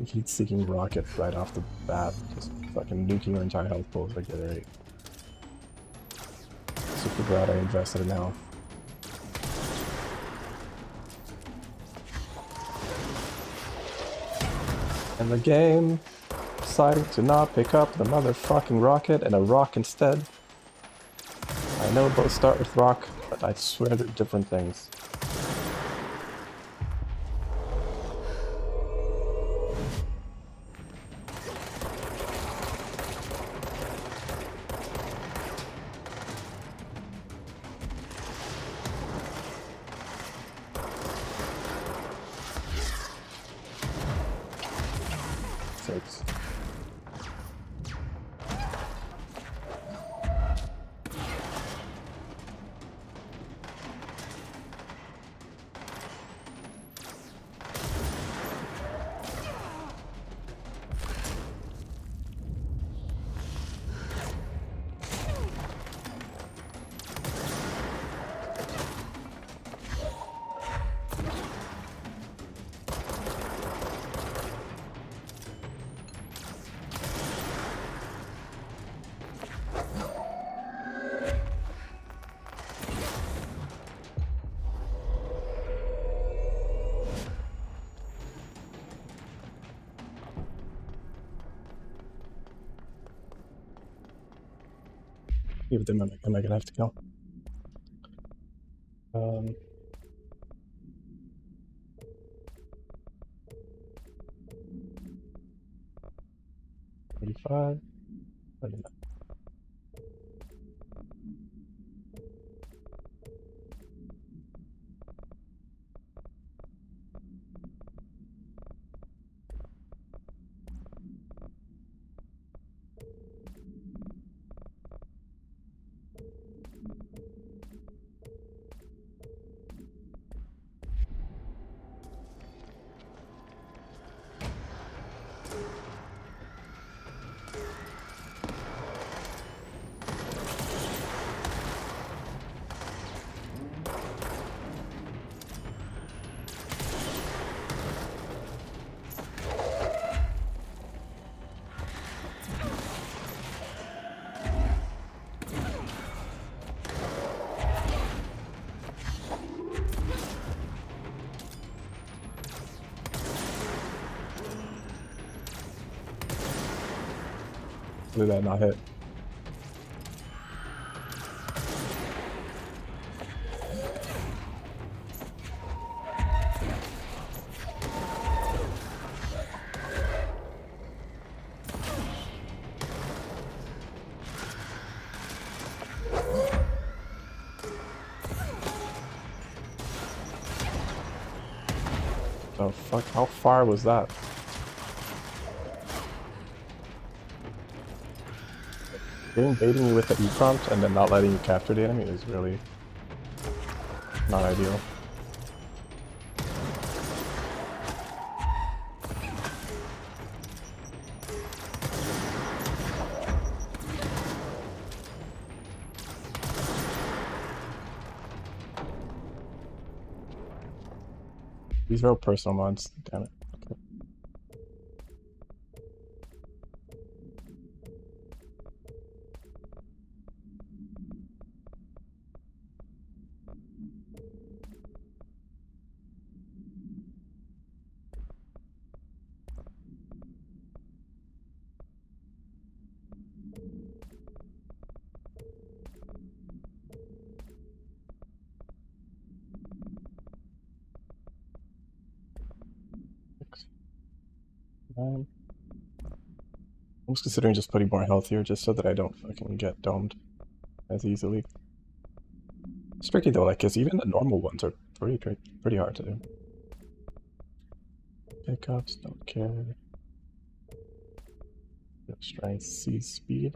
Heat-seeking rocket right off the bat, just fucking nuking your entire health pool. Like, alright. Super glad I invested in health. And the game decided to not pick up the motherfucking rocket and a rock instead. I know both start with rock, but I swear they're different things. Six. Even them am I gonna have to kill? 35. I don't know. Did that not hit? Oh fuck, how far was that? Game baiting you with the E prompt and then not letting you capture the enemy is really not ideal. These are all personal mods, damn it. Okay. Six, 9. I was considering just putting more health here just so that I don't fucking get domed as easily. It's tricky though, like, cause even the normal ones are pretty hard to do. Pickups, don't care. Strength, C speed,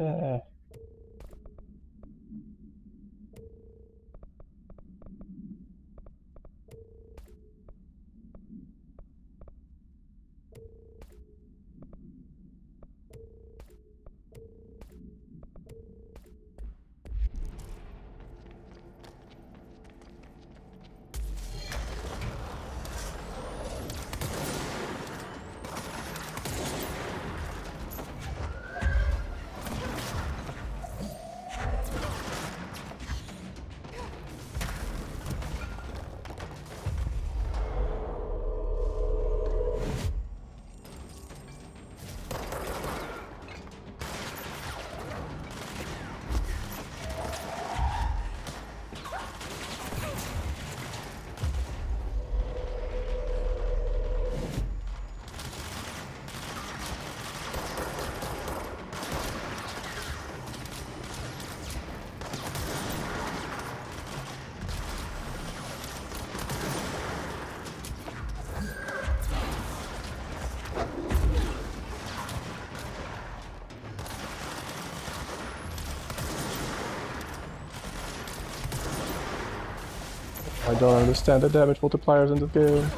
don't understand the damage multipliers in this game.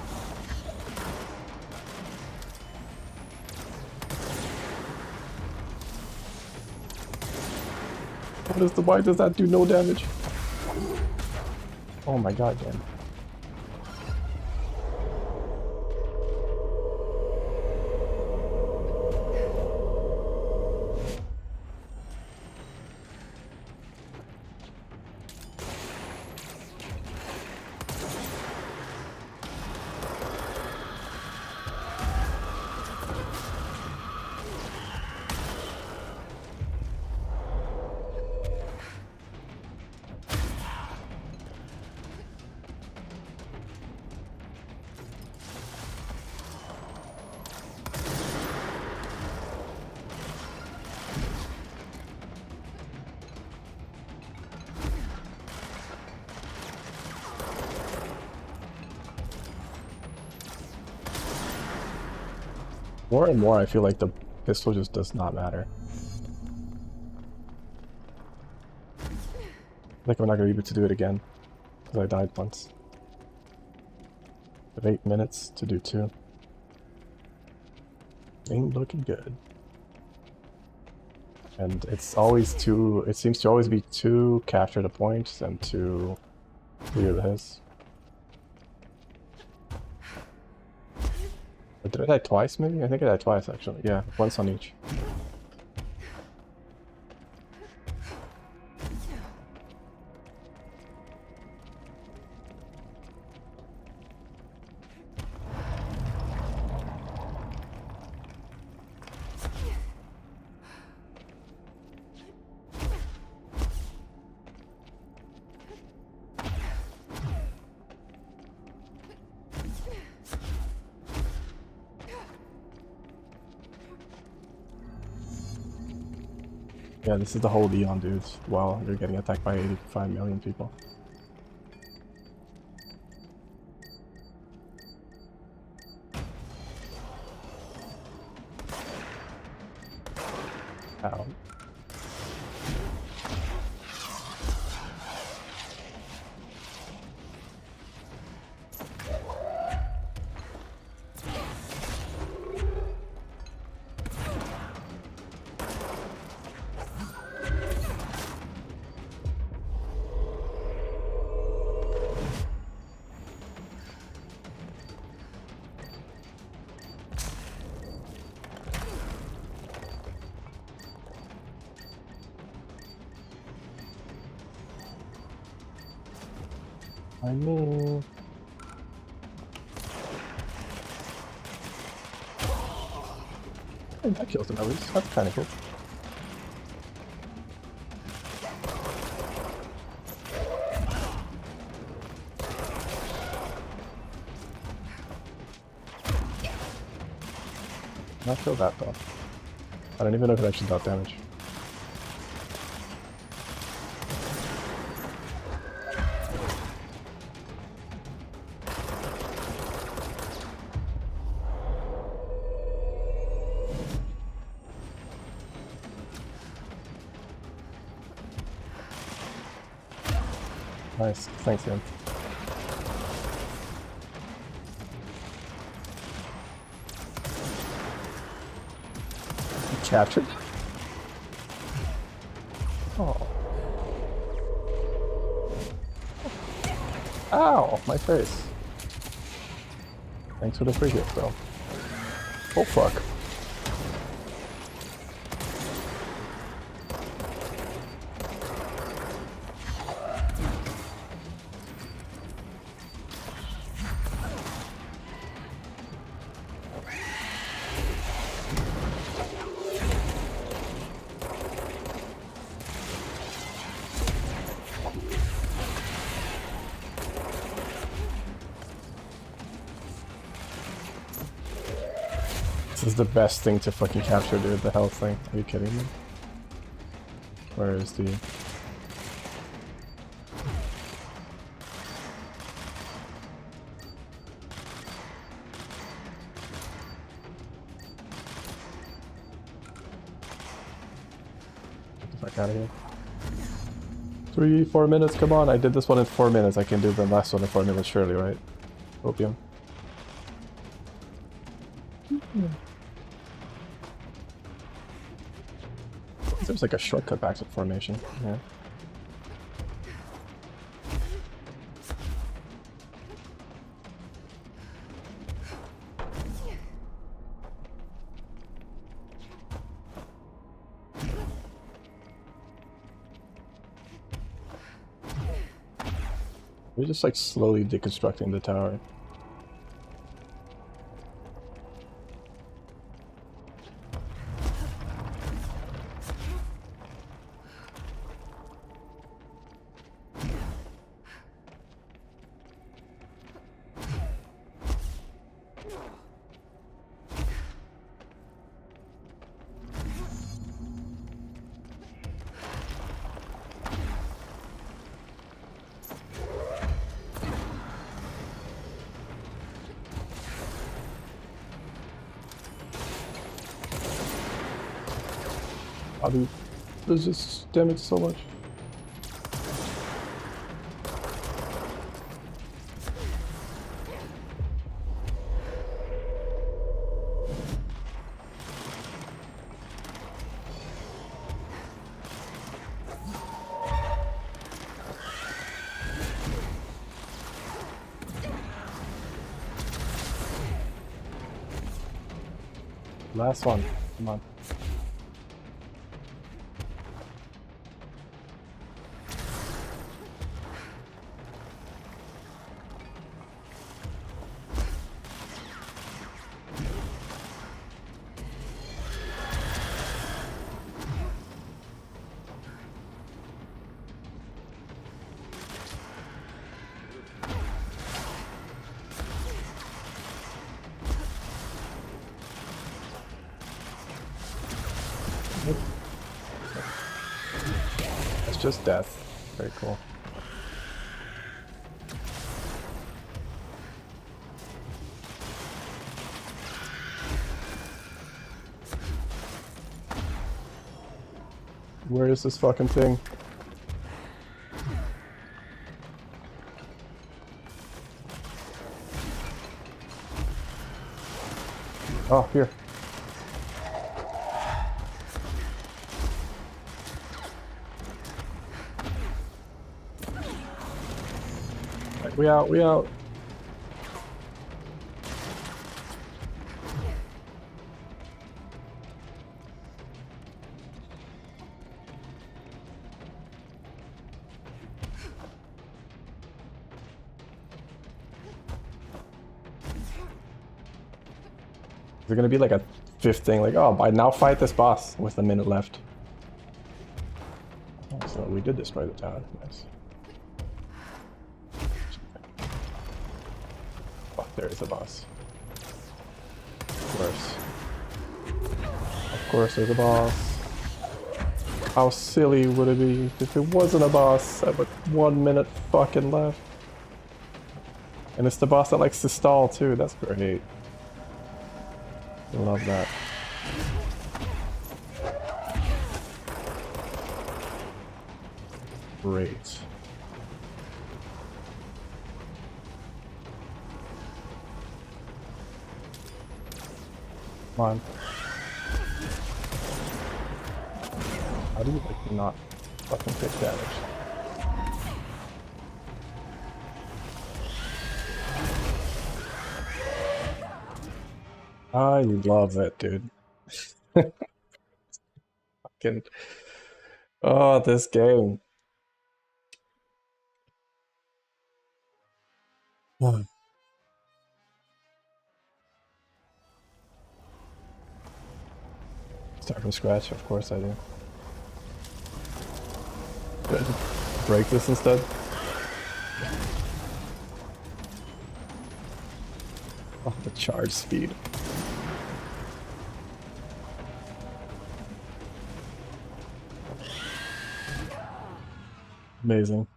Why does that do no damage? Oh my god, man. More and more, I feel like the pistol just does not matter. Like I'm not gonna be able to do it again, because I died once. I have 8 minutes to do 2. Ain't looking good. And it's always too, it seems to always be 2 capture the point and 2 clear the hiss. Or did I die twice maybe? I think I died twice actually. Yeah, once on each. Yeah, this is the whole Leon dudes while you're getting attacked by 85 million people. Ow. I mean... Hey, that kills them at least. That's kind of cool. Not kill that though. I don't even know if it actually dealt damage. Nice, thanks, man. You captured? Oh. Ow, my face. Thanks for the free gift, though. Oh fuck. This is the best thing to fucking capture, dude, the health thing. Are you kidding me? Where is the... Get the fuck out of here. 3, 4 minutes, come on. I did this one in 4 minutes. I can do the last one in 4 minutes, surely, right? Opium. There's like a shortcut back to formation. Yeah. We're just like slowly deconstructing the tower. Oh, dude, there's just damage so much. Last one, come on. It's just death. Very cool. Where is this fucking thing? Oh, here. Right, we out, we out. Is there gonna be like a fifth thing, like, oh, I now fight this boss with a minute left? Oh, so we did destroy the tower. Nice. Oh, there is a boss. Of course. Of course there's a boss. How silly would it be if it wasn't a boss at like 1 minute fucking left? And it's the boss that likes to stall too, that's great. I love that. Great. Come on. How do you like not fucking take damage? I love it, dude. Fucking oh, this game. Start from scratch, of course I do. Good. Break this instead. Oh, the charge speed. Amazing.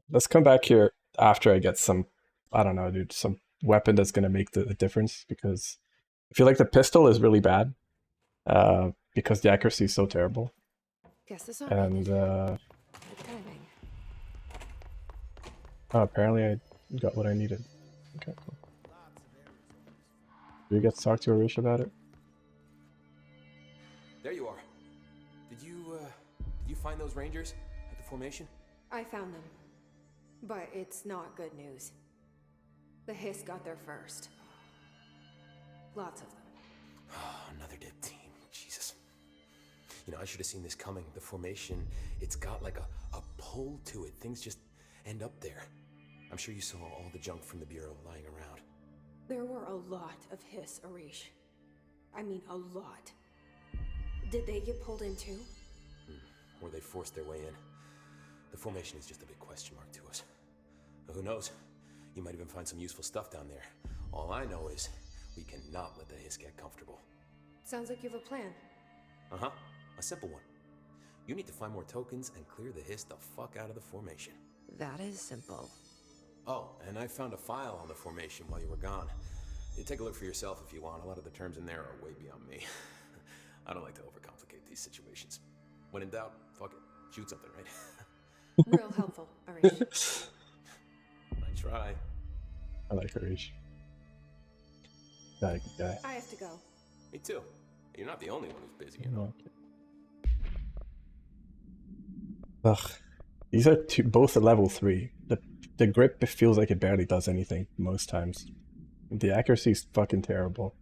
Let's come back here after I get some, I don't know, dude, some weapon that's gonna make the difference, because I feel like the pistol is really bad. Because the accuracy is so terrible. Guess this not And Good timing. oh, apparently I got what I needed. Okay, cool. Do you get to talk to Arish about it? There you are. Did you find those rangers at the formation? I found them. But it's not good news. The Hiss got there first. Lots of them. Another dead team. Jesus. You know, I should have seen this coming. The formation, it's got like a pull to it. Things just end up there. I'm sure you saw all the junk from the Bureau lying around. There were a lot of Hiss, Arish. I mean, a lot. Did they get pulled in too? Or they forced their way in. The formation is just a big question mark to us. But who knows? You might even find some useful stuff down there. All I know is we cannot let the Hiss get comfortable. Sounds like you have a plan. Uh-huh. A simple one. You need to find more tokens and clear the Hiss the fuck out of the formation. That is simple. Oh, and I found a file on the formation while you were gone. You take a look for yourself if you want. A lot of the terms in there are way beyond me. I don't like to overcomplicate these situations. When in doubt, fuck it. Shoot something, right? Real helpful, Arish. I try. I like Arish. That guy. I have to go. Me too. You're not the only one who's busy, you know. Ugh. These are both at level 3. The grip feels like it barely does anything most times. The accuracy is fucking terrible.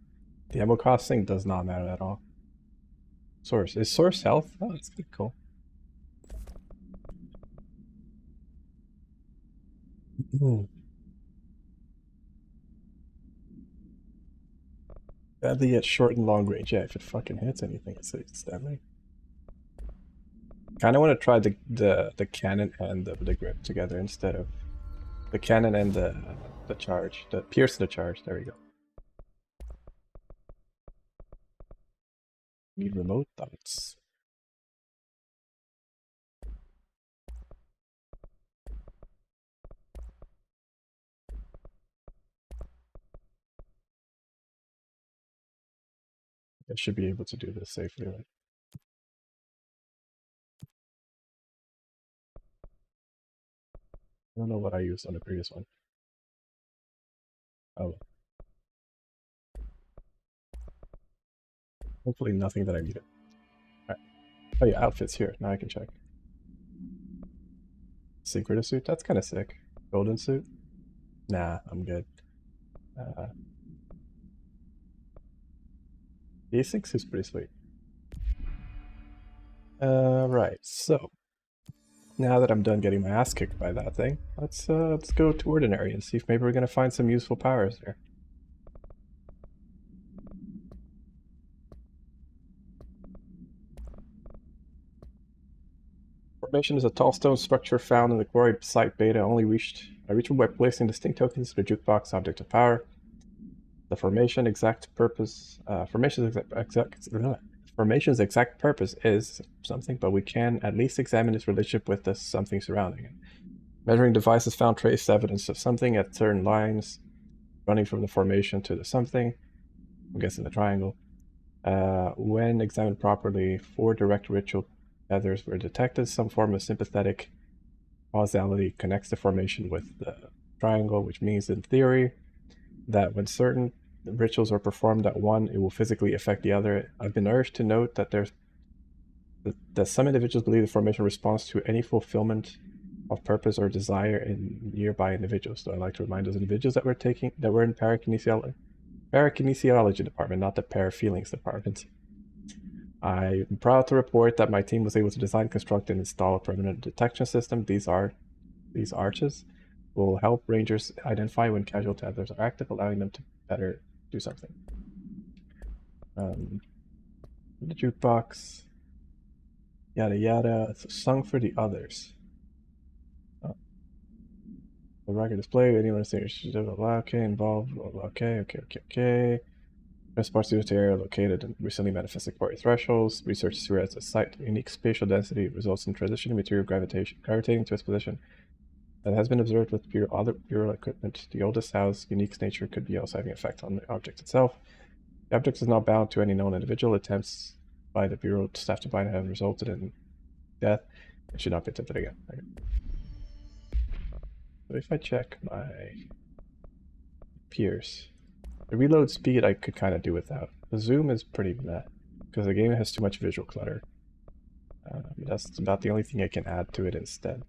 The ammo costing does not matter at all. Source. Is source health? Oh, that's pretty cool. Badly at short and long range. Yeah, if it fucking hits anything, it's deadly. Kind of want to try the cannon and the grip together instead of the cannon and the charge. The pierce the charge. There we go. Need remote thoughts. I should be able to do this safely, right? I don't know what I used on the previous one. Oh. Hopefully nothing that I needed. Alright. Oh yeah, outfits here. Now I can check. Secret suit? That's kind of sick. Golden suit? Nah, I'm good. D6 is pretty sweet. Right, so now that I'm done getting my ass kicked by that thing, let's go to Ordinary and see if maybe we're gonna find some useful powers there. Formation is a tall stone structure found in the quarry site beta, only reachable by placing distinct tokens in the jukebox object of power. The formation's exact purpose is something, but we can at least examine its relationship with the something surrounding it. Measuring devices found trace evidence of something at certain lines running from the formation to the something. I'm guessing the triangle. When examined properly, 4 direct ritual tethers were detected. Some form of sympathetic causality connects the formation with the triangle, which means, in theory, that when certain rituals are performed at one, it will physically affect the other. I've been urged to note that some individuals believe the formation responds to any fulfillment of purpose or desire in nearby individuals. So I'd like to remind those individuals that were in parakinesiology department, not the parafeelings department. I'm proud to report that my team was able to design, construct, and install a permanent detection system. These arches will help rangers identify when casual tethers are active, allowing them to better do something. The jukebox, yada yada. It's a song for the others. The record display, anyone saying okay, involved, okay. Transport to area located in recently manifested quarry thresholds. Research through as a site. Unique spatial density results in transitioning material gravitating to its position that has been observed with other Bureau equipment. The oldest house, unique nature could be also having effect on the object itself. The object is not bound to any known individual. Attempts by the Bureau staff to bind have resulted in death. It should not be attempted again. Okay. So if I check my Pierce, the reload speed I could kind of do without. The zoom is pretty meh, because the game has too much visual clutter. That's about the only thing I can add to it instead.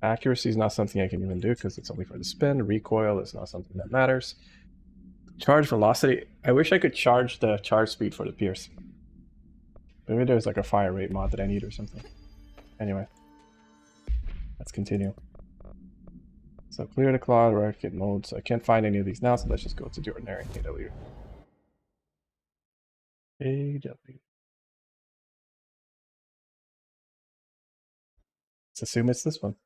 Accuracy is not something I can even do because it's only for the spin. Recoil is not something that matters. Charge velocity. I wish I could charge the charge speed for the Pierce. Maybe there's like a fire rate mod that I need or something. Anyway, let's continue. So clear the cloud, rocket modes. I can't find any of these now, so let's just go to the ordinary AW. AW. Let's assume it's this one.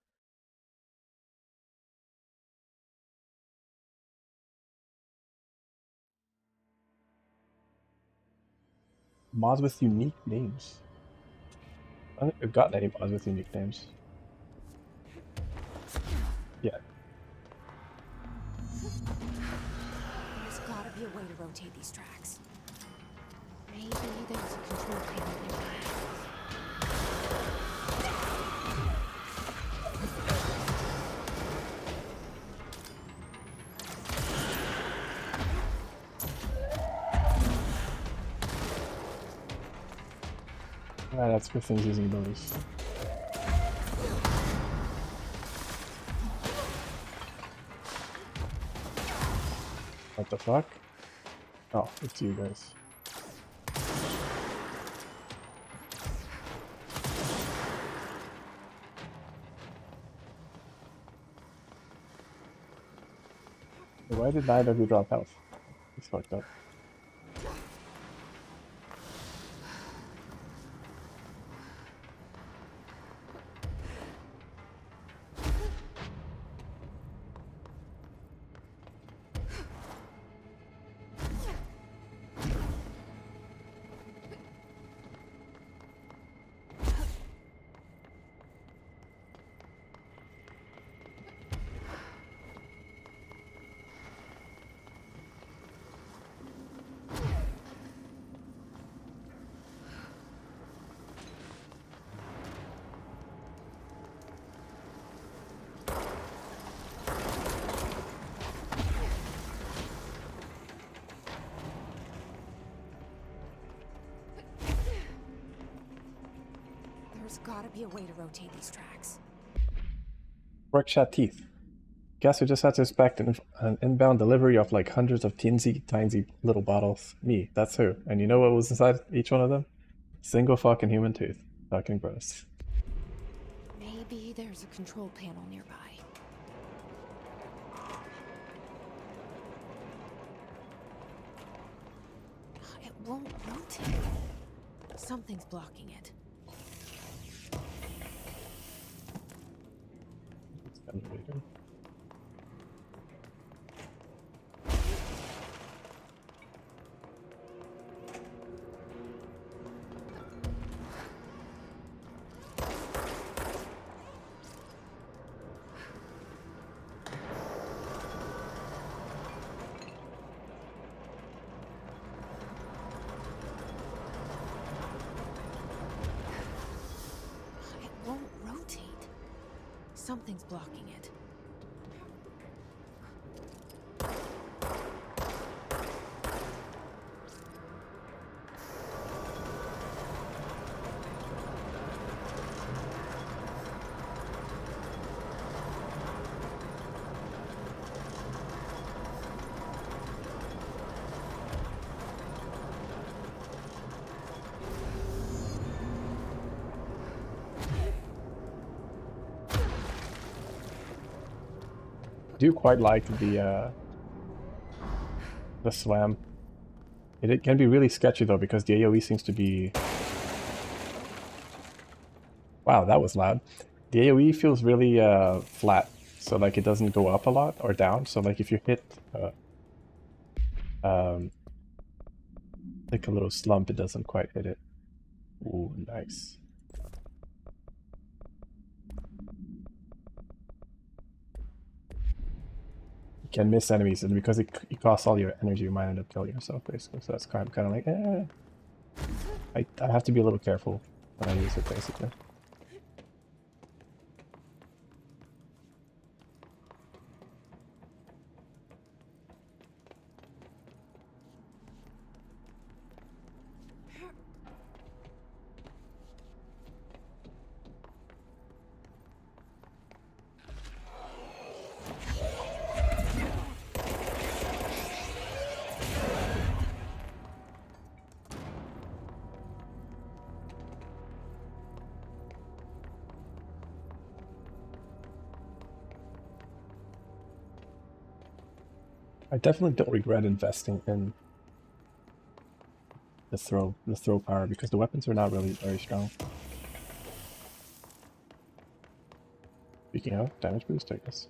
Mods with unique names. I don't think we've gotten any mods with unique names. Yeah. There's gotta be a way to rotate these tracks. Maybe there's a control panel nearby. Ah, that's good things using those. What the fuck? Oh, it's you guys. Why did neither of you drop health? It's fucked up. There's gotta be a way to rotate these tracks. Workshop teeth. Guess we just had to expect an inbound delivery of like hundreds of tiny little bottles. Me, that's who. And you know what was inside each one of them? Single fucking human tooth. Fucking gross. Maybe there's a control panel nearby. It won't rotate. Something's blocking it. Elevator. It won't rotate. Something's blocking it. I do quite like the slam. It can be really sketchy though because the AoE seems to be... Wow, that was loud. The AoE feels really flat, so like it doesn't go up a lot or down. So like if you hit like a little slump, it doesn't quite hit it. Ooh, nice. You can miss enemies, and because it costs all your energy, you might end up killing yourself, basically. So that's kind of like, I have to be a little careful when I use it, basically. I definitely don't regret investing in the throw power because the weapons are not really very strong. Speaking of damage boost, I guess.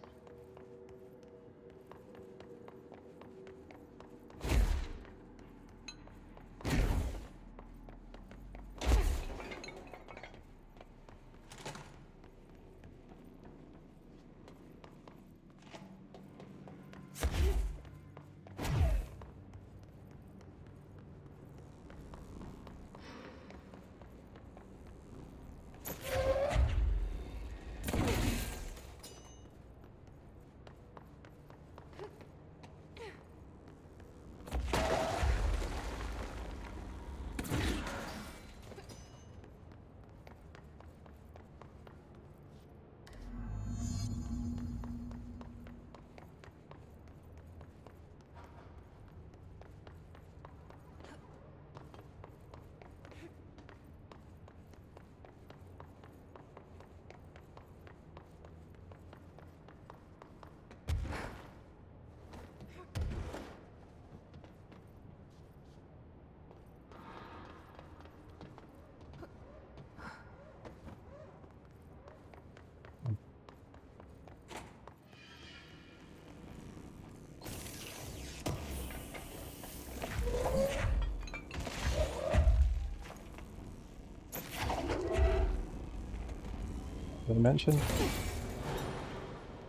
Did I mention?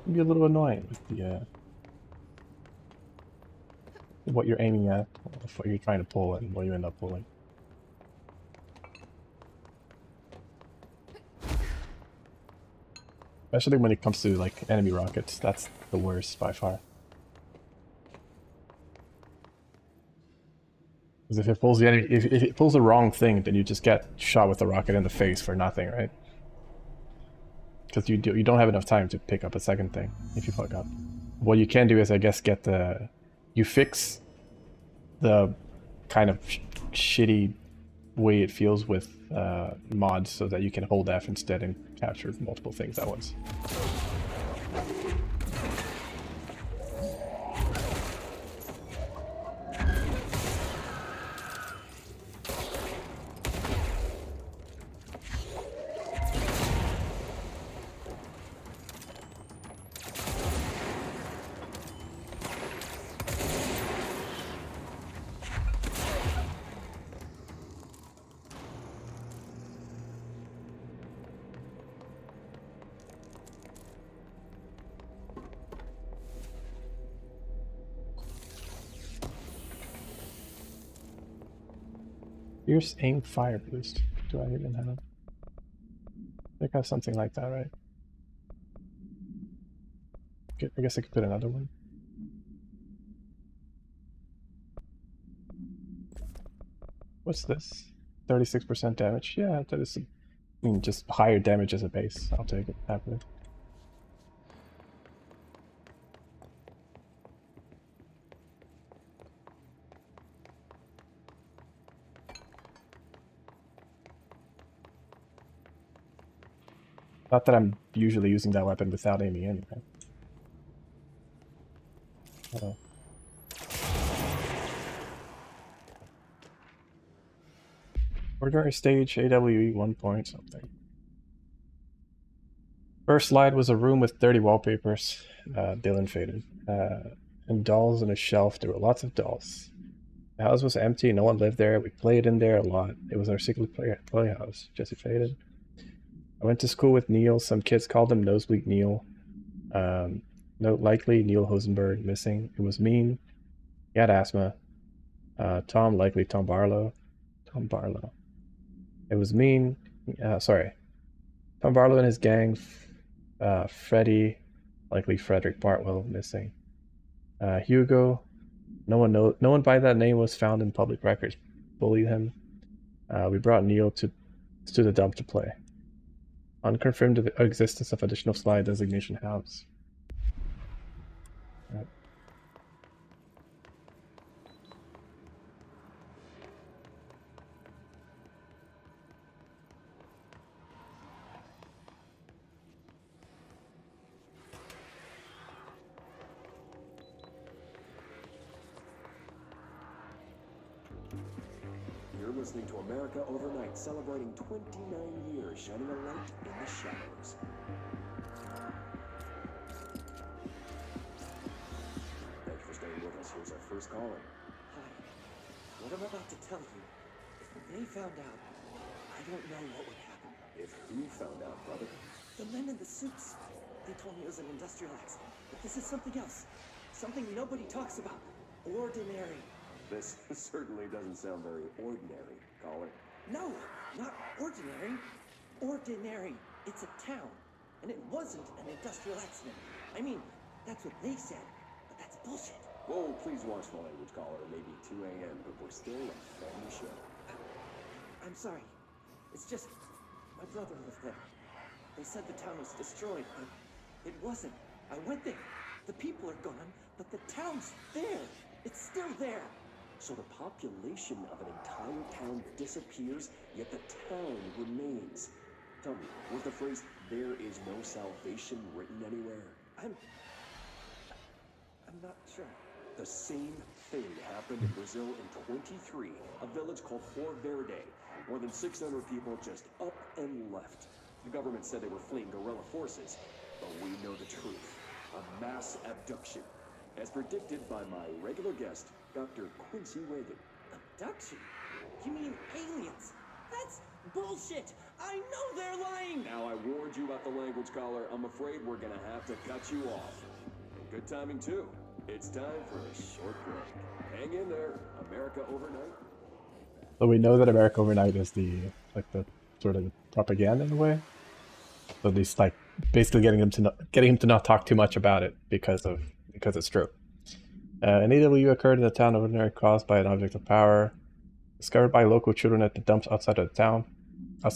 Can be a little annoying with the what you're aiming at, what you're trying to pull, and what you end up pulling. Especially when it comes to like enemy rockets, that's the worst by far. Because if it pulls the enemy, if it pulls the wrong thing, then you just get shot with a rocket in the face for nothing, right? Because you don't have enough time to pick up a second thing if you fuck up. What you can do is, I guess, you fix the kind of shitty way it feels with mods so that you can hold F instead and capture multiple things at once. Fierce aim fire boost. Do I even have? I think I have something like that, right? I guess I could put another one. What's this? 36% damage? Yeah, that is, I mean, just higher damage as a base. I'll take it happily. Not that I'm usually using that weapon without aiming anyway. Oh. Ordinary stage, AWE 1 point something. First slide was a room with dirty wallpapers, Dylan faded, and dolls on a shelf. There were lots of dolls. The house was empty, no one lived there. We played in there a lot. It was our secret playhouse. Jesse faded. I went to school with Neil. Some kids called him Nosebleed Neil. Note likely Neil Hosenberg missing. It was mean. He had asthma. Tom likely Tom Barlow. Tom Barlow. It was mean. Sorry. Tom Barlow and his gang. Freddie, likely Frederick Bartwell missing. Hugo. No one by that name was found in public records. Bullied him. We brought Neil to the dump to play. Unconfirmed existence of additional slide designation house. Right. You're listening to America Overnight, celebrating 29 years, shining a light in the shadows. Thank you for staying with us. Here's our first caller. Hi. What I'm about to tell you, if they found out, I don't know what would happen. If who found out, brother? The men in the suits. They told me it was an industrial accident, but this is something else. Something nobody talks about. Ordinary. This certainly doesn't sound very ordinary, caller. No, not ordinary. Ordinary. It's a town. And it wasn't an industrial accident. I mean, that's what they said, but that's bullshit. Whoa, please watch the language, caller. It may be 2 a.m., but we're still a family show. I'm sorry. It's just, my brother lived there. They said the town was destroyed, but it wasn't. I went there. The people are gone, but the town's there. It's still there. So the population of an entire town disappears, yet the town remains. Tell me, was the phrase, "there is no salvation," written anywhere? I'm not sure. The same thing happened in Brazil in 23, a village called Fort Verde. More than 600 people just up and left. The government said they were fleeing guerrilla forces, but we know the truth. A mass abduction, as predicted by my regular guest, Dr. Quincy Reagan. Abduction? You mean aliens? That's bullshit! I know they're lying! Now I warned you about the language, caller. I'm afraid we're gonna have to cut you off. And good timing too. It's time for a short break. Hang in there, America Overnight. So we know that America Overnight is the sort of propaganda in a way. So at least like basically getting him to not talk too much about it because it's true. An AW occurred in the town of Ordinary caused by an object of power, discovered by local children at the dumps outside of town. A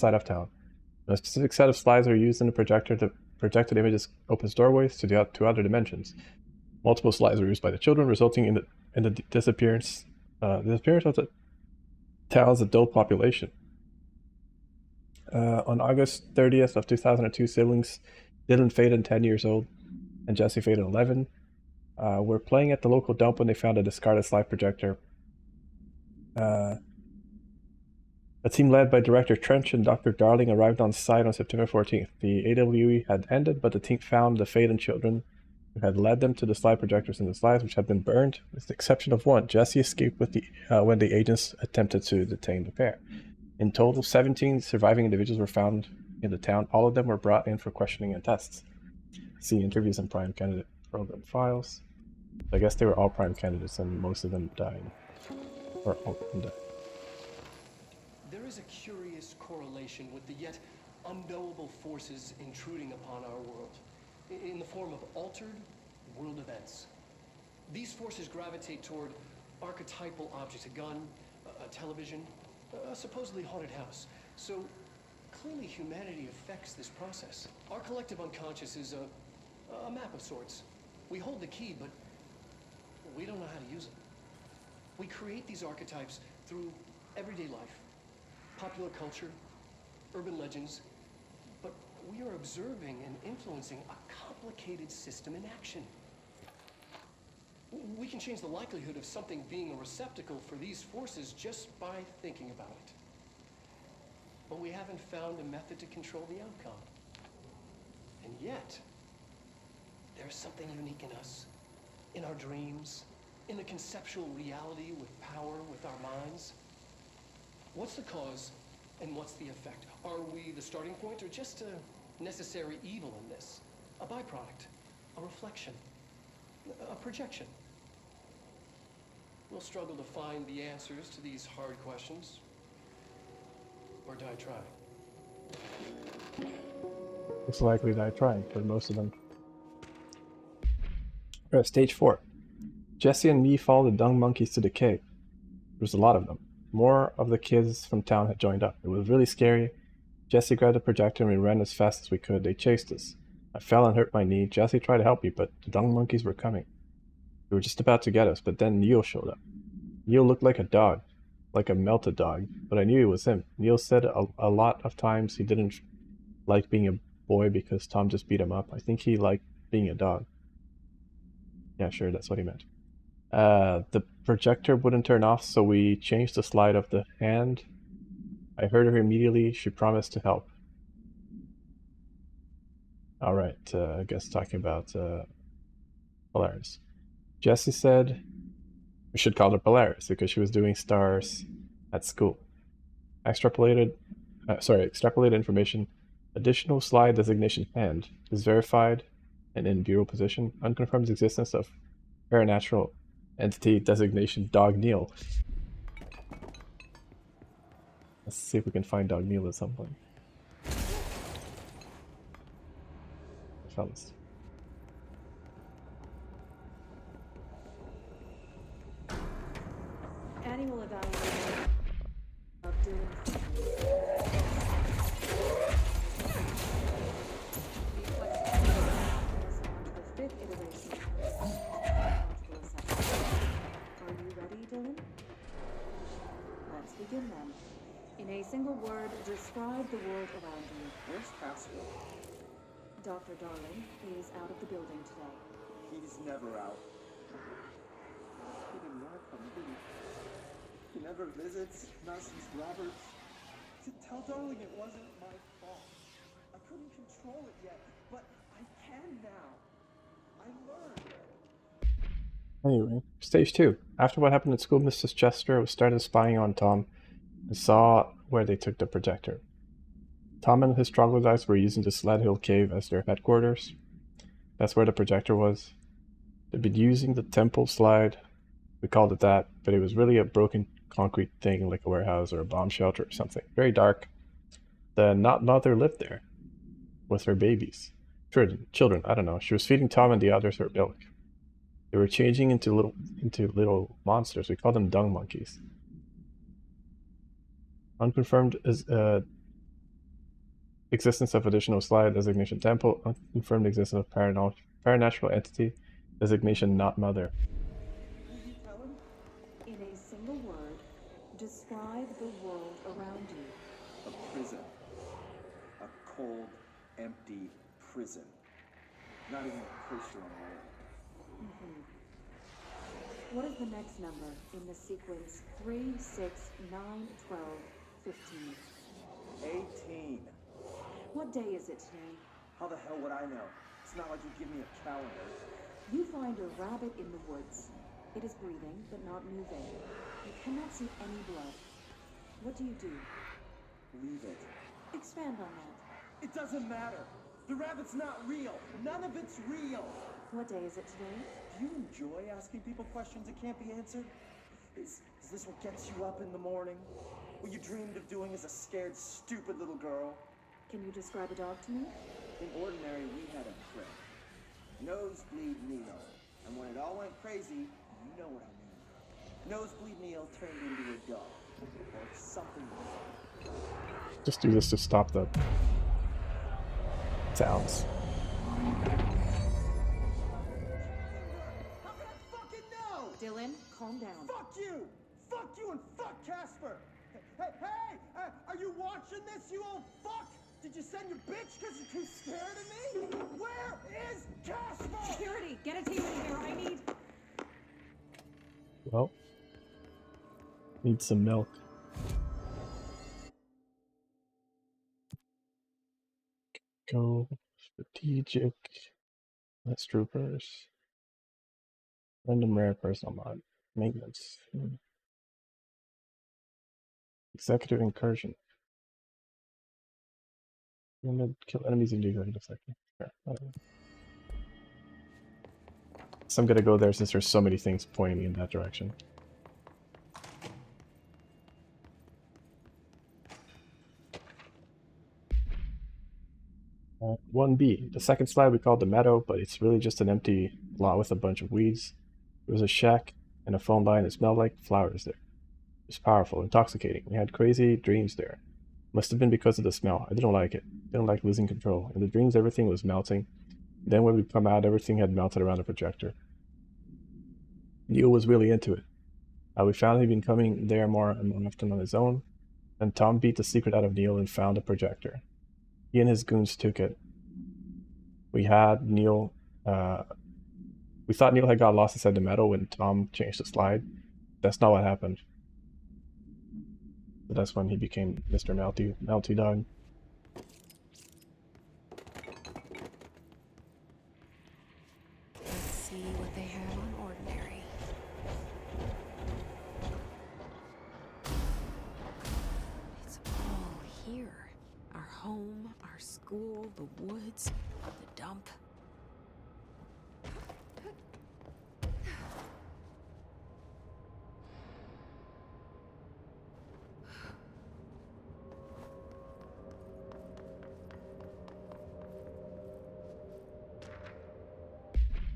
specific set of slides are used in the projector. The projected images opens doorways to other dimensions. Multiple slides were used by the children, resulting in the disappearance of the town's adult population. On August 30th of 2002, siblings Dylan Faden, 10 years old, and Jesse Faden, 11, were playing at the local dump when they found a discarded slide projector. A team led by Director Trench and Dr. Darling arrived on site on September 14th. The AWE had ended, but the team found the Faden children who had led them to the slide projectors in the slides, which had been burned, with the exception of one. Jesse escaped when the agents attempted to detain the pair. In total, 17 surviving individuals were found in the town. All of them were brought in for questioning and tests. See interviews and prime candidate program files. I guess they were all prime candidates, and most of them died. Or all of them died. There is a curious correlation with the yet unknowable forces intruding upon our world, in the form of altered world events. These forces gravitate toward archetypal objects, a gun, a television, a supposedly haunted house. So clearly humanity affects this process. Our collective unconscious is a map of sorts. We hold the key, but we don't know how to use it. We create these archetypes through everyday life, popular culture, urban legends, but we are observing and influencing a complicated system in action. We can change the likelihood of something being a receptacle for these forces just by thinking about it. But we haven't found a method to control the outcome. And yet, there's something unique in us, in our dreams, in the conceptual reality with power with our minds. What's the cause and what's the effect? Are we the starting point or just a necessary evil in this? A byproduct? a reflection, a projection. We'll struggle to find the answers to these hard questions. Or die trying. It's likely that I tried for most of them. Alright, stage 4. Jesse and me followed the dung monkeys to the cave. There was a lot of them. More of the kids from town had joined up. It was really scary. Jesse grabbed the projector and we ran as fast as we could. They chased us. I fell and hurt my knee. Jesse tried to help me, but the dung monkeys were coming. They were just about to get us, but then Neil showed up. Neil looked like a dog, like a melted dog, but I knew it was him. Neil said a lot of times he didn't like being a boy because Tom just beat him up. I think he liked being a dog. Yeah, sure, that's what he meant. The projector wouldn't turn off, so we changed the slide of the hand. I heard her immediately. She promised to help. Alright, I guess talking about Polaris. Jesse said we should call her Polaris because she was doing stars at school. Extrapolated information. Additional slide designation hand is verified and in bureau position. Unconfirmed existence of paranatural entity designation Dog Neil. Let's see if we can find Dog Neil at some point. Fellas. Annual evaluation of Dylan's the fifth iteration of psychological assessment. Are you ready, Dylan? Let's begin then. In a single word, describe the world around you. Where's Casper? Dr. Darling is out of the building today. He's never out. He didn't want to come, did he? He never visits, not since Roberts. To tell Darling it wasn't my fault. I couldn't control it yet, but I can now. I learned. Anyway, stage 2. After what happened at school, Mrs. Chester started spying on Tom and saw where they took the projector. Tom and his troglodytes were using the Sled Hill Cave as their headquarters. That's where the projector was. They'd been using the temple slide. We called it that, but it was really a broken concrete thing like a warehouse or a bomb shelter or something. Very dark. The not mother lived there with her babies. Children, I don't know. She was feeding Tom and the others her milk. They were changing into little monsters. We call them dung monkeys. Unconfirmed is existence of additional slide designation temple. Unconfirmed existence of paranatural entity designation not mother. Will you tell him? In a single word, describe the world around you. A prison. A cold, empty prison. Not even a poster on the wall. What is the next number in the sequence 3, 6, 9, 12, 15? 18. What day is it today? How the hell would I know? It's not like you give me a calendar. You find a rabbit in the woods. It is breathing, but not moving. You cannot see any blood. What do you do? Leave it. Expand on that. It doesn't matter. The rabbit's not real. None of it's real. What day is it today? Do you enjoy asking people questions that can't be answered? Is this what gets you up in the morning? What you dreamed of doing as a scared, stupid little girl? Can you describe a dog to me? In ordinary, we had a friend. Nosebleed Neil. And when it all went crazy, you know what I mean. Nosebleed Neil turned into a dog. Or something like that. Just do this to stop the sounds. How can I fucking know? Dylan, calm down. Fuck you! Fuck you and fuck Casper! Hey! Are you watching this, you old fuck? Did you send your bitch because you're too scared of me? Where is Casper? Security, get a team in here. I need... Well, need some milk. Go strategic. Less troopers. Random rare personal mod. Maintenance. Executive incursion. Kill enemies in the executive sector. Sure. So I'm gonna go there since there's so many things pointing me in that direction. 1B. The second slide we called the meadow, but it's really just an empty lot with a bunch of weeds. There was a shack and a phone line that smelled like flowers there. It was powerful, intoxicating. We had crazy dreams there. Must have been because of the smell. I didn't like it. Didn't like losing control. In the dreams, everything was melting. Then when we come out, everything had melted around the projector. Neil was really into it. We found he'd been coming there more and more often on his own. And Tom beat the secret out of Neil and found a projector. He and his goons took it. We thought Neil had got lost inside the meadow when Tom changed the slide. That's not what happened. But that's when he became Mr. Melty Dog. Let's see what they have on ordinary. It's all here. Our home, our school, the woods, the dump.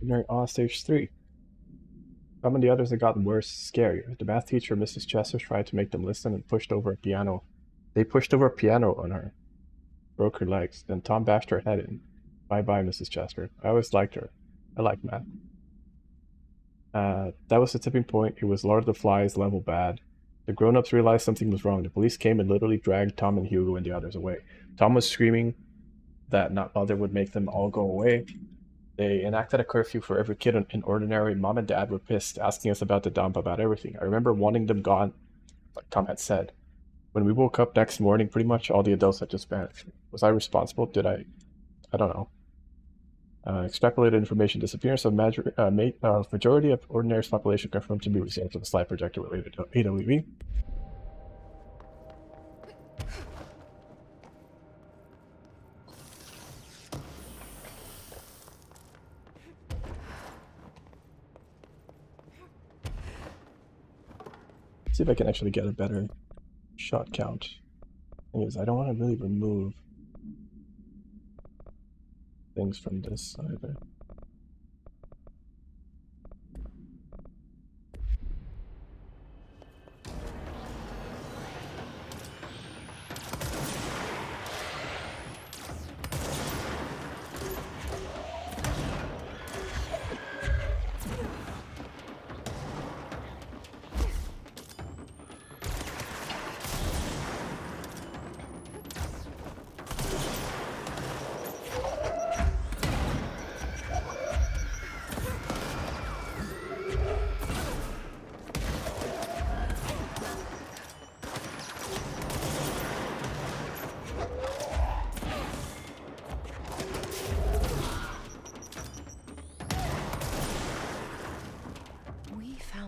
Ordinary on stage 3. Some of the others had gotten worse, scarier. The math teacher, Mrs. Chester, tried to make them listen and pushed over a piano. They pushed over a piano on her. Broke her legs. Then Tom bashed her head in. Bye-bye, Mrs. Chester. I always liked her. I like math. That was the tipping point. It was Lord of the Flies level bad. The grown-ups realized something was wrong. The police came and literally dragged Tom and Hugo and the others away. Tom was screaming that not mother would make them all go away. They enacted a curfew for every kid in Ordinary. Mom and Dad were pissed, asking us about the dump, about everything. I remember wanting them gone, like Tom had said. When we woke up next morning, pretty much all the adults had just vanished. Was I responsible? Did I don't know. Extrapolated information disappearance of majority of Ordinary's population confirmed to be results of a slide projector related to AWE. See if I can actually get a better shot count. Thing is, I don't want to really remove things from this either.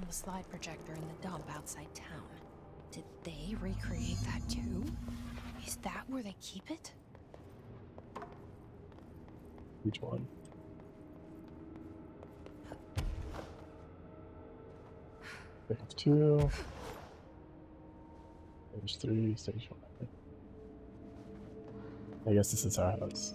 The slide projector in the dump outside town. Did they recreate that too? Is that where they keep it? Which one? Stage 2. Stage 3, stage 1. I guess this is our house.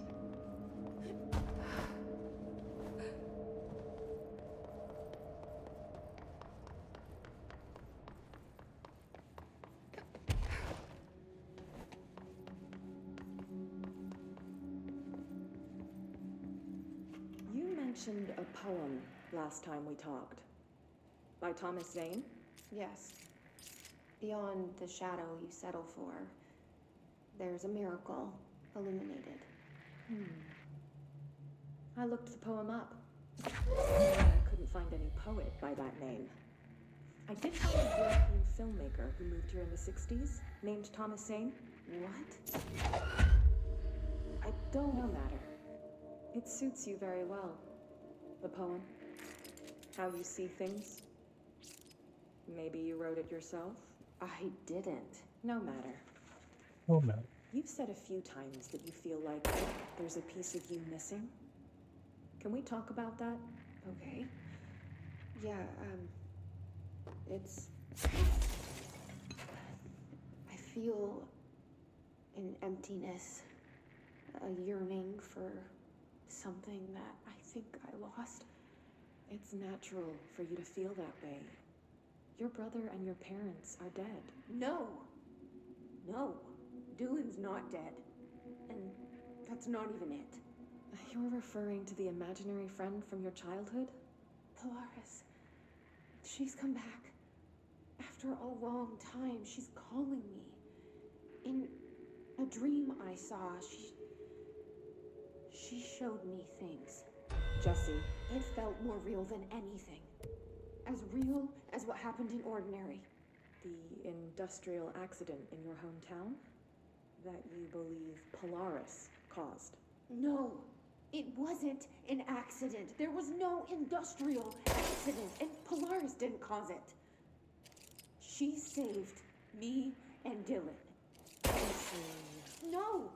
Mentioned a poem last time we talked. By Thomas Zane? Yes. Beyond the shadow you settle for, there's a miracle illuminated. I looked the poem up. I couldn't find any poet by that name. I did find a European filmmaker who moved here in the 60s, named Thomas Zane. What? I don't know, matter. It suits you very well. The poem. How you see things. Maybe you wrote it yourself? I didn't. No matter. Oh man. You've said a few times that you feel like there's a piece of you missing. Can we talk about that? Okay. Yeah, it's... I feel an emptiness, a yearning for something that I think I lost. It's natural for you to feel that way. Your brother and your parents are dead. No! No, Dylan's not dead. And that's not even it. You're referring to the imaginary friend from your childhood? Polaris. She's come back. After a long time, she's calling me. In a dream I saw, she showed me things. Jesse, It felt more real than anything. As real as what happened in Ordinary. the industrial accident in your hometown that you believe Polaris caused. No, it wasn't an accident. There was no industrial accident, and Polaris didn't cause it. She saved me and Dylan. No!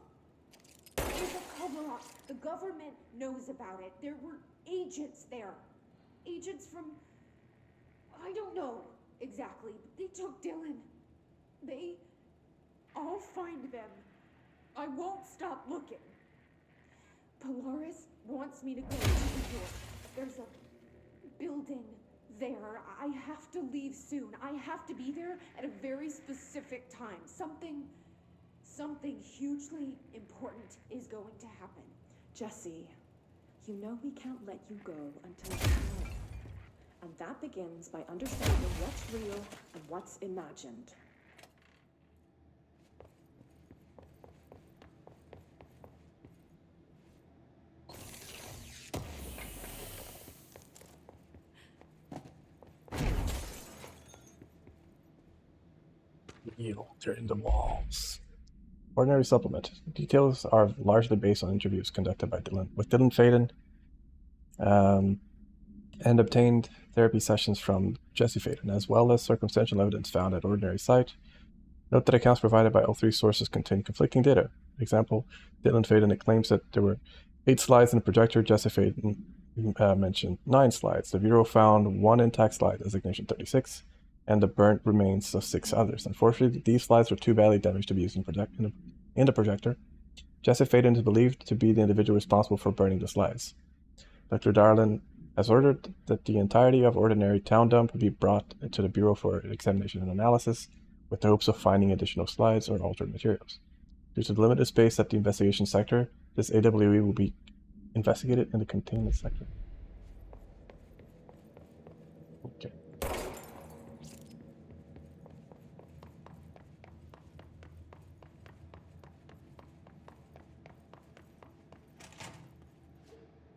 There's a cover-up. The government knows about it. There were agents there. Agents from... I don't know exactly, but they took Dylan. I'll find them. I won't stop looking. Polaris wants me to go to New York. There's a building there. I have to leave soon. I have to be there at a very specific time. Something hugely important is going to happen. Jesse, you know we can't let you go until you know. And that begins by understanding what's real and what's imagined. During the walls. Ordinary supplement. Details are largely based on interviews conducted by Dylan with Dylan Faden, and obtained therapy sessions from Jesse Faden, as well as circumstantial evidence found at Ordinary site. Note that accounts provided by all three sources contain conflicting data. For example, Dylan Faden claims that there were 8 slides in the projector. Jesse Faden mentioned 9 slides. The Bureau found 1 intact slide, designation 36, and the burnt remains of 6 others. Unfortunately, these slides were too badly damaged to be used in the projector. Jesse Faden is believed to be the individual responsible for burning the slides. Dr. Darlin has ordered that the entirety of Ordinary Town Dump be brought to the Bureau for examination and analysis, with the hopes of finding additional slides or altered materials. Due to the limited space at the investigation sector, this AWE will be investigated in the containment sector. Okay.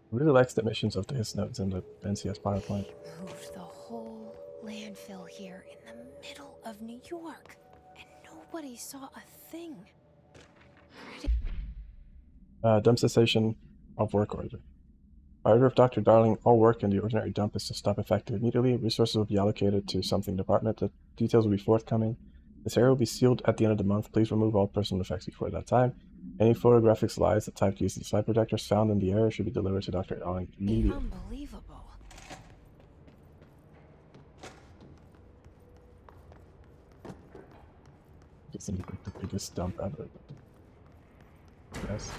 Really likes the emissions of the his nodes in the NCS power plant. They moved the whole landfill here in the middle of New York, and nobody saw a thing. Dump cessation of work order. By order of Dr. Darling, all work in the Ordinary dump is to stop effective immediately. Resources will be allocated to something department. The details will be forthcoming. This area will be sealed at the end of the month. Please remove all personal effects before that time. Any photographic slides that type using slide projectors found in the area should be delivered to Dr. Darling immediately. Unbelievable. It's like the biggest dump ever. Yes.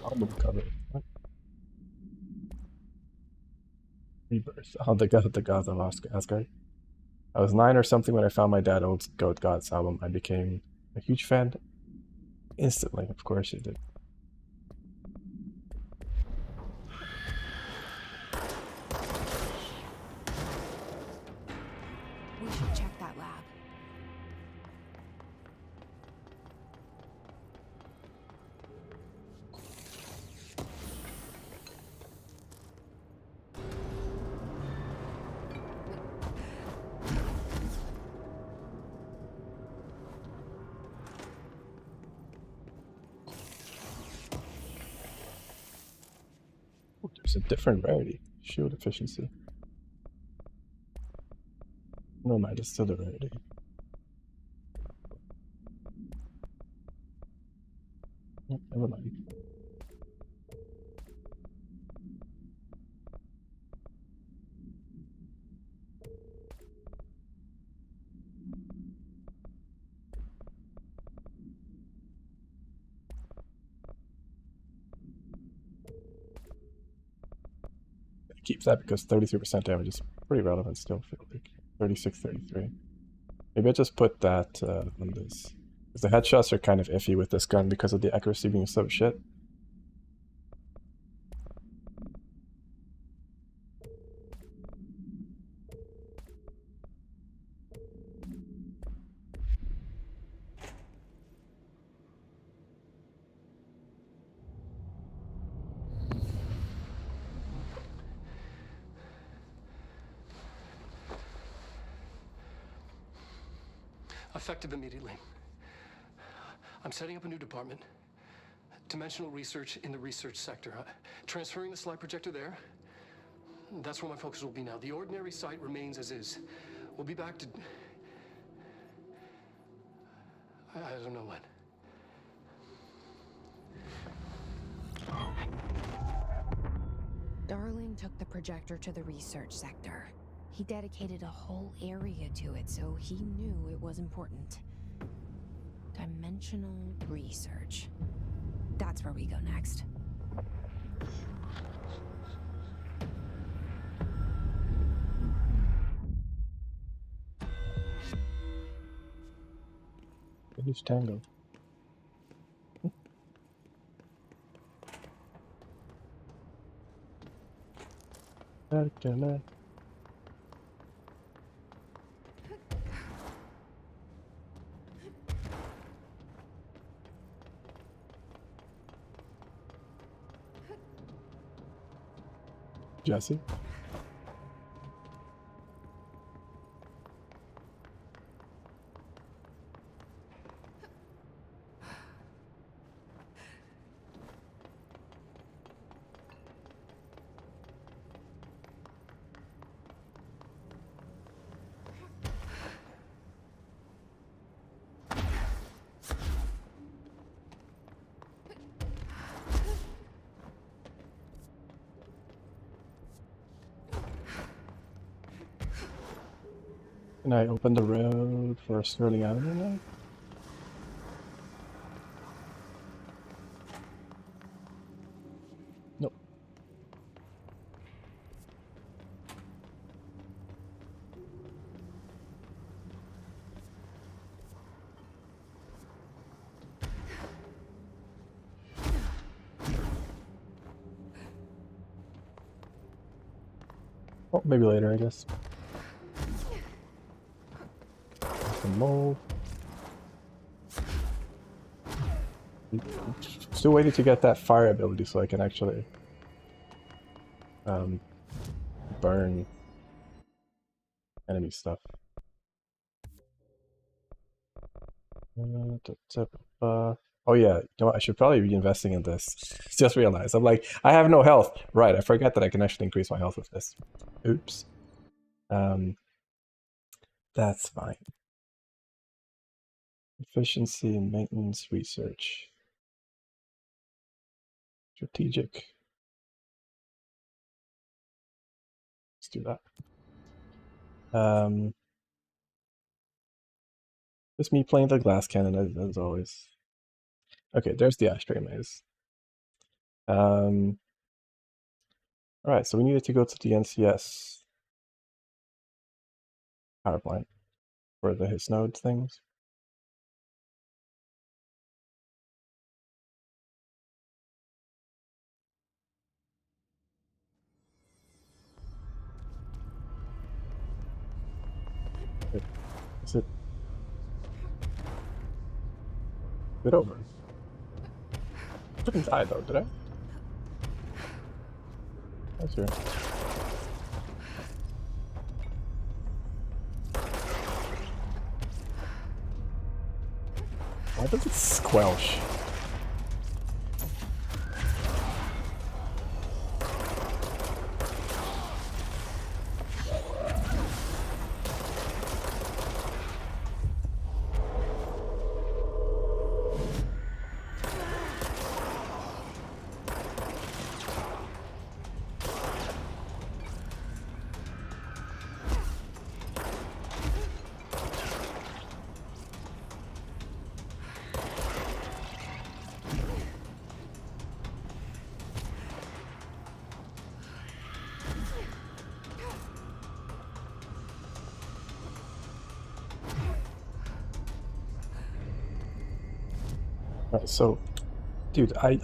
Album cover. What? Rebirth. Oh, the gods of Asgard. I was 9 or something when I found my dad old Goat Gods album. I became a huge fan instantly. Of course you did. We should check that lab. Ooh, there's a different rarity. Shield efficiency. No mind, it's still the rarity. Never mind. It keeps that because 33% damage is pretty relevant still, I feel like. 36, 33. Maybe I just put that on this. Because the headshots are kind of iffy with this gun because of the accuracy being so shit. Effective immediately. I'm setting up a new department. Dimensional research in the research sector. Transferring the slide projector there. That's where my focus will be now. The ordinary site remains as is. We'll be back to... I don't know when. Darling took the projector to the research sector. He dedicated a whole area to it, so he knew it was important. Dimensional research. That's where we go next. Finish Tango. Jesse? Can I open the road for Sterling Avenue now? Nope. Oh, maybe later, I guess. Some mold. Still waiting to get that fire ability so I can actually burn enemy stuff. Oh yeah, you know what? I should probably be investing in this. Just realized. I'm like, I have no health. Right, I forget that I can actually increase my health with this. Oops. That's fine. Efficiency, maintenance, research. Strategic. Let's do that. Just me playing the glass cannon as always. Okay, there's the ashtray maze. Alright, so we needed to go to the NCS power plant for the his node things. Wait, is it over? I didn't die though, did I? That's here. Why does it squelch? Alright, so, dude, I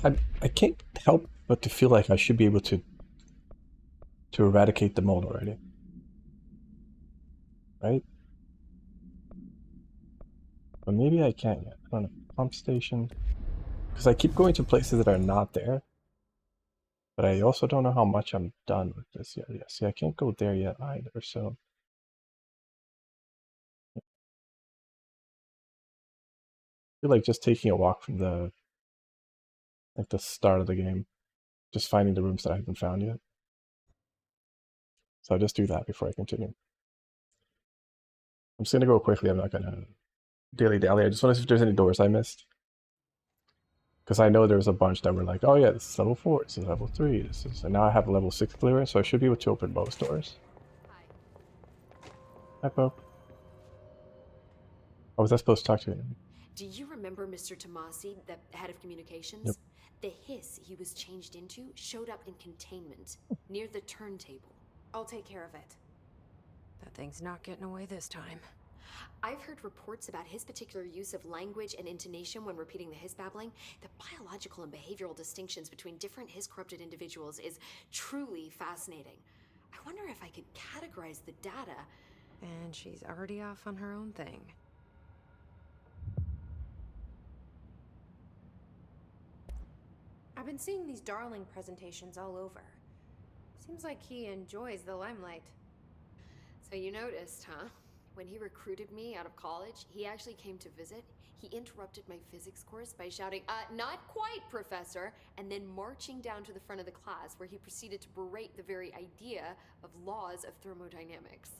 can't help but to feel like I should be able to eradicate the mold already. Right? But maybe I can't yet. I don't know. Pump station. Because I keep going to places that are not there. But I also don't know how much I'm done with this yet. Yeah, see, I can't go there yet either, so... I feel like just taking a walk from the... like the start of the game. Just finding the rooms that I haven't found yet. So I'll just do that before I continue. I'm just gonna go quickly, I'm not gonna dilly-dally. I just want to see if there's any doors I missed. Because I know there's a bunch that were like, oh yeah, this is level 4, this is level 3, this is... And now I have a level 6 clearance, so I should be able to open most doors. Hi, Pope. Oh, was I supposed to talk to him? Do you remember Mr. Tomasi, the head of communications? Yep. The hiss he was changed into showed up in containment, near the turntable. I'll take care of it. That thing's not getting away this time. I've heard reports about his particular use of language and intonation when repeating the hiss babbling. The biological and behavioral distinctions between different hiss-corrupted individuals is truly fascinating. I wonder if I could categorize the data. And she's already off on her own thing. I've been seeing these Darling presentations all over. Seems like he enjoys the limelight. So you noticed, huh? When he recruited me out of college, he actually came to visit. He interrupted my physics course by shouting, not quite, Professor, and then marching down to the front of the class where he proceeded to berate the very idea of laws of thermodynamics.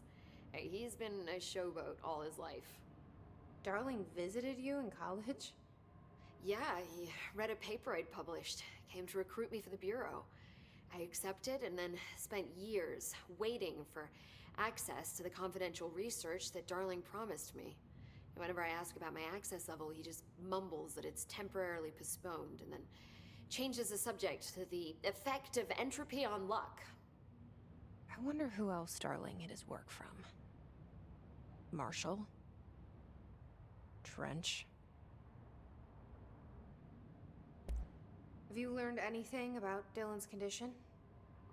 Hey, he's been a showboat all his life. Darling visited you in college? Yeah, he read a paper I'd published, came to recruit me for the Bureau. I accepted and then spent years waiting for access to the confidential research that Darling promised me. And whenever I ask about my access level, he just mumbles that it's temporarily postponed and then changes the subject to the effect of entropy on luck. I wonder who else Darling hid his work from. Marshall? Trench? Have you learned anything about Dylan's condition?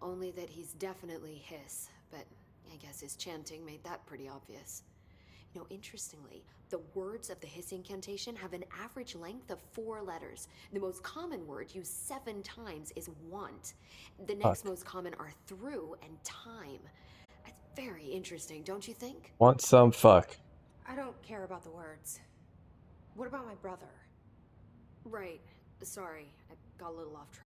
Only that he's definitely hiss, but I guess his chanting made that pretty obvious. You know, interestingly, the words of the hiss incantation have an average length of 4 letters. The most common word used 7 times is want. The next most common are through and time. It's very interesting, don't you think? Want some fuck. I don't care about the words. What about my brother? Right. Sorry, I got a little off track.